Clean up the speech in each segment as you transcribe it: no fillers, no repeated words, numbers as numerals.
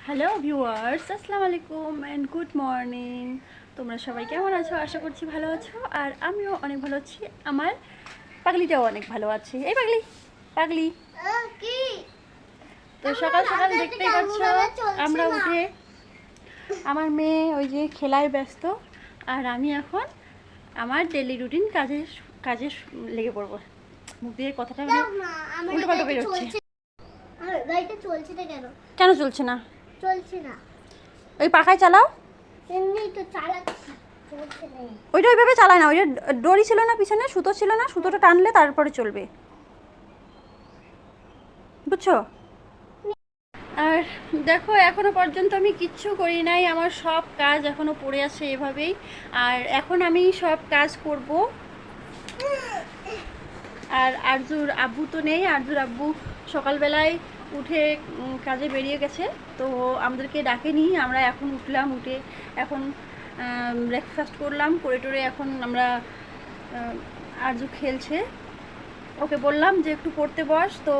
Hello viewers, আসসালামু আলাইকুম and good morning. তোমরা সবাই কেমন আছো? আশা করছি ভালো আছো। আর আমিও অনেক ভালো আছি। আমার পাগলিটাও অনেক ভালো আছে। এই পাগলি পাগলি তো সকাল সকাল দেখতেই পাচ্ছ আমরা উঠে আমার মেয়ে ওই যে খেলায় ব্যস্ত, আর আমি এখন আমার ডেলি রুটিন কাজে কাজে লেগে পড়বো। মুখ দিয়ে কথাটা উল্টো পাল্টো বেরোচ্ছে। কেন চলছে না? ওই পাখায় চালাও। ওইটা ওইভাবে চালায় না, ওইটা দড়ি ছিল না, পিছনে সুতো ছিল না, সুতোটা টানলে তারপরে চলবে, বুঝছো? আর দেখো এখনো পর্যন্ত আমি কিচ্ছু করি নাই, আমার সব কাজ এখনো পড়ে আছে এভাবেই। আর এখন আমি সব কাজ করব। আর আরজুর আব্বু তো নেই, আরজুর আব্বু সকালবেলায় উঠে কাজে বেরিয়ে গেছে, তো আমাদেরকে ডাকেনি। আমরা এখন উঠলাম, উঠে এখন ব্রেকফাস্ট করলাম, করে টোরে এখন আমরা আরজু খেলছে। ওকে বললাম যে একটু পড়তে বস, তো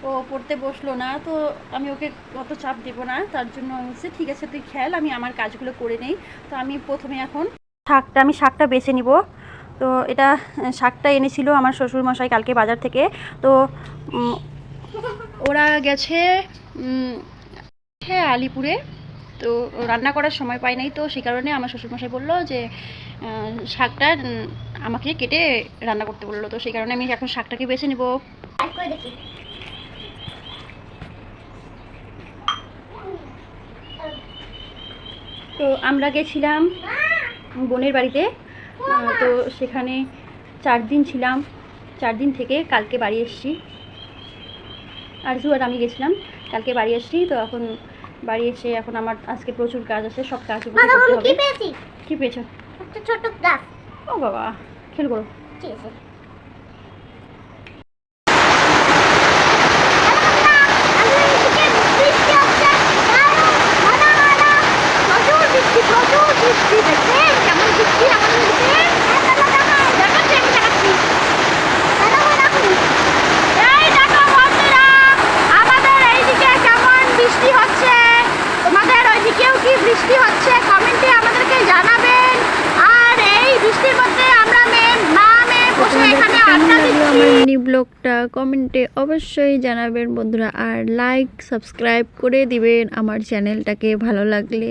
ও পড়তে বসলো না। তো আমি ওকে অত চাপ দেবো না, তার জন্য আমি বলছি ঠিক আছে তুই খেল, আমি আমার কাজগুলো করে নেই। তো আমি প্রথমে এখন শাকটা বেছে নিব। তো এটা শাকটা এনেছিল আমার শ্বশুরমশাই কালকে বাজার থেকে। তো ওরা গেছে হ্যাঁ আলিপুরে, তো রান্না করার সময় পাই নাই, তো সেই কারণে আমার শ্বশুরমশাই বললো যে শাকটা আমাকে কেটে রান্না করতে বললো। তো সেই কারণে আমি এখন শাকটাকে বেছে নেব। তো আমরা গেছিলাম বোনের বাড়িতে, তো সেখানে 4 দিন ছিলাম। 4 দিন থেকে কালকে বাড়ি এসেছি। আরজু আর আমি গেছিলাম, কালকে বাড়ি এসেছি। তো এখন বাড়ি এসে এখন আমার আজকে প্রচুর কাজ আছে, সব কাজগুলো করতে হবে। কি পেয়েছো? একটা ছোট গাছ। ও বাবা, খেল করো। ঠিক আছে। বৃষ্টি হচ্ছে কমেন্টে আমাদেরকে জানাবেন। আর এই বৃষ্টির মধ্যে আমরা মেয়ে বসে এখানে আড্ডা দিচ্ছি। আমার মিনি ব্লগটা কমেন্টে অবশ্যই জানাবেন বন্ধুরা, আর লাইক সাবস্ক্রাইব করে দিবেন আমার চ্যানেলটাকে ভালো লাগলে।